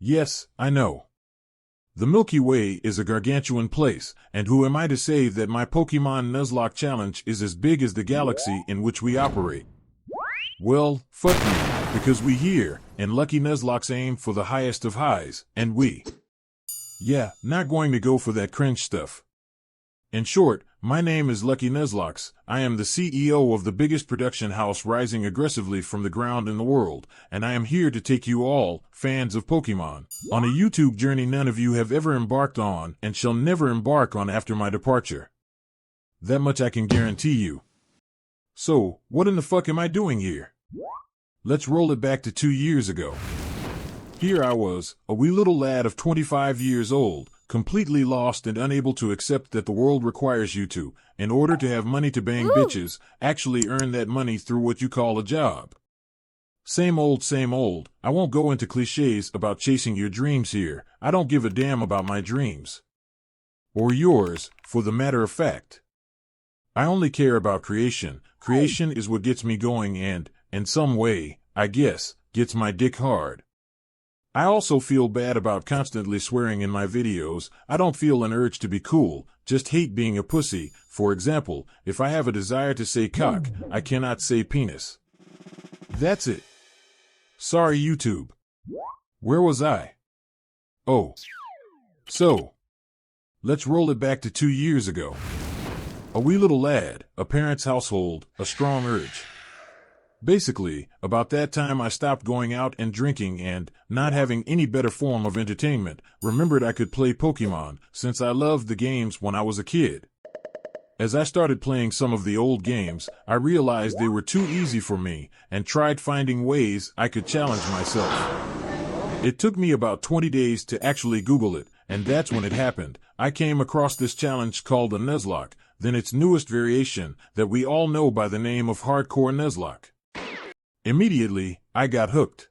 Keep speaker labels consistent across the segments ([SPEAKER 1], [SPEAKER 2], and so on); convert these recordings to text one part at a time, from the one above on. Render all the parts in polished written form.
[SPEAKER 1] Yes, I know. The Milky Way is a gargantuan place, and who am I to say that my Pokémon Nuzlocke challenge is as big as the galaxy in which we operate? Well, fuck you, because we here, and Lucky Nuzlockes aim for the highest of highs, and we. Yeah, not going to go for that cringe stuff. In short, my name is Lucky Nuzlockes. I am the CEO of the biggest production house rising aggressively from the ground in the world, and I am here to take you all, fans of Pokemon, on a YouTube journey none of you have ever embarked on and shall never embark on after my departure. That much I can guarantee you. So, what in the fuck am I doing here? Let's roll it back to 2 years ago. Here I was, a wee little lad of 25 years old, completely lost and unable to accept that the world requires you to, in order to have money to bang bitches, actually earn that money through what you call a job. Same old, I won't go into cliches about chasing your dreams here. I don't give a damn about my dreams. Or yours, for the matter of fact. I only care about creation. Creation is what gets me going and, in some way, I guess, gets my dick hard. I also feel bad about constantly swearing in my videos. I don't feel an urge to be cool, just hate being a pussy. For example, if I have a desire to say cock, I cannot say penis. That's it. Sorry, YouTube. Where was I? Oh. So. Let's roll it back to 2 years ago. A wee little lad, a parent's household, a strong urge. Basically, about that time I stopped going out and drinking and, not having any better form of entertainment, remembered I could play Pokemon, since I loved the games when I was a kid. As I started playing some of the old games, I realized they were too easy for me, and tried finding ways I could challenge myself. It took me about 20 days to actually Google it, and that's when it happened. I came across this challenge called a Nuzlocke, then its newest variation, that we all know by the name of Hardcore Nuzlocke. Immediately, I got hooked.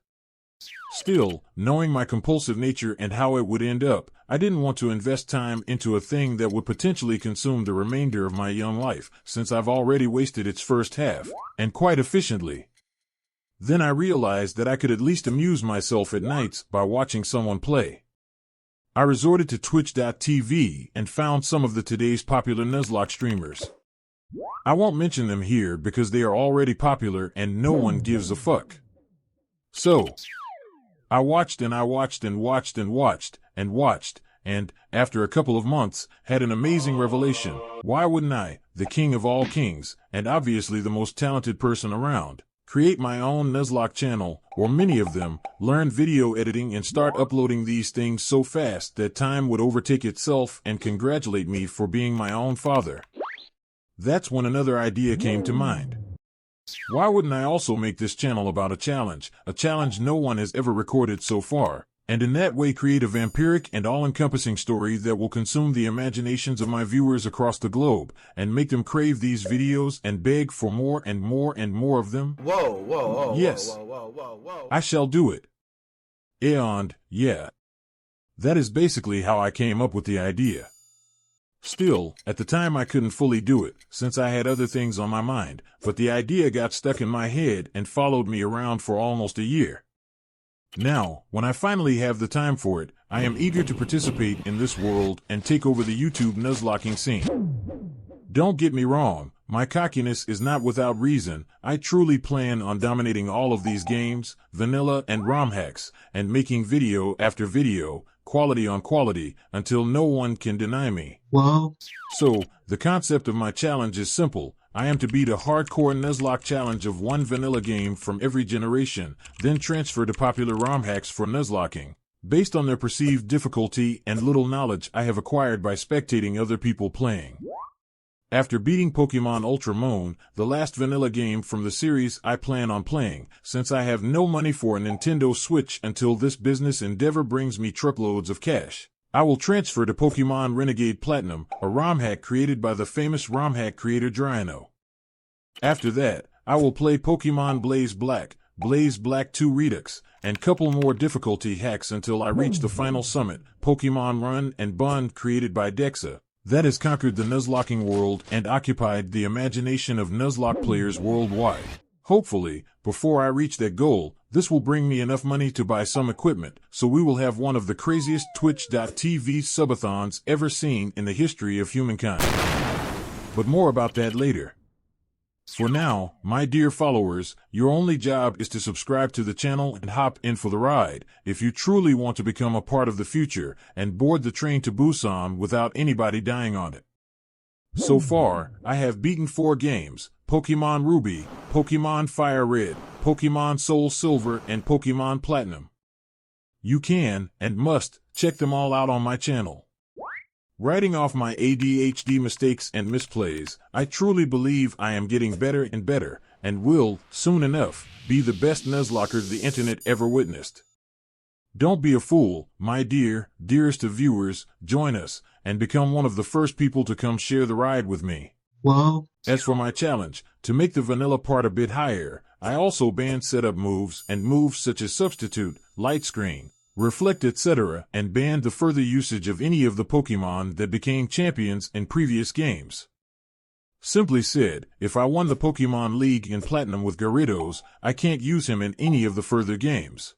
[SPEAKER 1] Still, knowing my compulsive nature and how it would end up, I didn't want to invest time into a thing that would potentially consume the remainder of my young life, since I've already wasted its first half, and quite efficiently. Then I realized that I could at least amuse myself at nights by watching someone play. I resorted to Twitch.tv and found some of the today's popular Nuzlocke streamers. I won't mention them here because they are already popular and no one gives a fuck. So, I watched and I watched and watched and watched and watched, and, after a couple of months, had an amazing revelation. Why wouldn't I, the king of all kings, and obviously the most talented person around, create my own Nuzlocke channel, or many of them, learn video editing and start uploading these things so fast that time would overtake itself and congratulate me for being my own father? That's when another idea came to mind. Why wouldn't I also make this channel about a challenge no one has ever recorded so far, and in that way create a vampiric and all-encompassing story that will consume the imaginations of my viewers across the globe, and make them crave these videos and beg for more and more and more of them?
[SPEAKER 2] Whoa,
[SPEAKER 1] yes,
[SPEAKER 2] whoa.
[SPEAKER 1] I shall do it. And, yeah. That is basically how I came up with the idea. Still, at the time I couldn't fully do it, since I had other things on my mind, but the idea got stuck in my head and followed me around for almost a year. Now, when I finally have the time for it, I am eager to participate in this world and take over the YouTube Nuzlocking scene. Don't get me wrong, my cockiness is not without reason. I truly plan on dominating all of these games, vanilla and RomHacks, and making video after video, quality on quality, until no one can deny me.
[SPEAKER 2] Whoa.
[SPEAKER 1] So, the concept of my challenge is simple. I am to beat a hardcore Nuzlocke challenge of one vanilla game from every generation, then transfer to popular RomHacks for Nuzlocking, based on their perceived difficulty and little knowledge I have acquired by spectating other people playing. After beating Pokémon Ultra Moon, the last vanilla game from the series I plan on playing, since I have no money for a Nintendo Switch until this business endeavor brings me truckloads of cash, I will transfer to Pokémon Renegade Platinum, a RomHack created by the famous RomHack creator Dryaino. After that, I will play Pokémon Blaze Black 2 Redux, and couple more difficulty hacks until I reach the final summit, Pokémon Run and Bond created by Dexa, that has conquered the Nuzlocking world and occupied the imagination of Nuzlocke players worldwide. Hopefully, before I reach that goal, this will bring me enough money to buy some equipment, so we will have one of the craziest Twitch.tv subathons ever seen in the history of humankind. But more about that later. For now, my dear followers, your only job is to subscribe to the channel and hop in for the ride, if you truly want to become a part of the future and board the train to Busan without anybody dying on it. So far, I have beaten 4 games: Pokémon Ruby, Pokémon Fire Red, Pokémon Soul Silver, and Pokémon Platinum. You can, and must, check them all out on my channel. Writing off my ADHD mistakes and misplays, I truly believe I am getting better and better, and will, soon enough, be the best Nuzlocker the internet ever witnessed. Don't be a fool, my dearest of viewers, join us, and become one of the first people to come share the ride with me.
[SPEAKER 2] Whoa.
[SPEAKER 1] As for my challenge, to make the vanilla part a bit higher, I also banned setup moves and moves such as substitute, light screen, reflect, etc., and banned the further usage of any of the Pokemon that became champions in previous games. Simply said, if I won the Pokemon League in Platinum with Gyarados, I can't use him in any of the further games.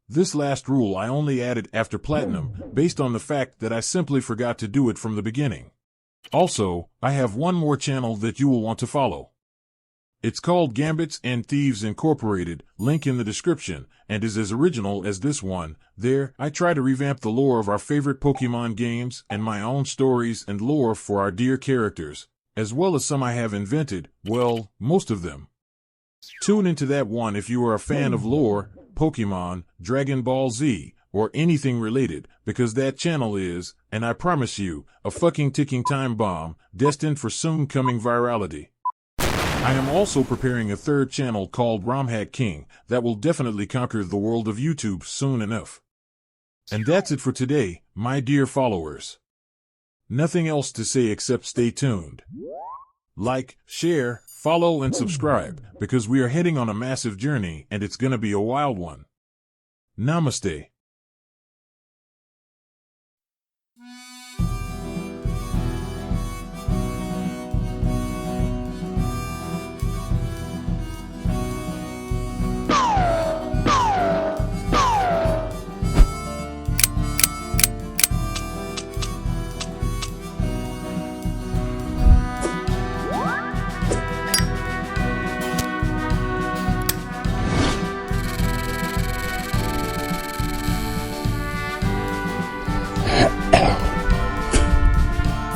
[SPEAKER 1] This last rule I only added after Platinum, based on the fact that I simply forgot to do it from the beginning. Also, I have one more channel that you will want to follow. It's called Gambits and Thieves Incorporated, link in the description, and is as original as this one. There, I try to revamp the lore of our favorite Pokemon games and my own stories and lore for our dear characters, as well as some I have invented, well, most of them. Tune into that one if you are a fan of lore, Pokemon, Dragon Ball Z, or anything related, because that channel is, and I promise you, a fucking ticking time bomb, destined for soon coming virality. I am also preparing a 3rd channel called RomHack King that will definitely conquer the world of YouTube soon enough. And that's it for today, my dear followers. Nothing else to say except stay tuned. Like, share, follow, and subscribe, because we are heading on a massive journey and it's gonna be a wild one. Namaste.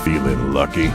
[SPEAKER 3] Feeling lucky?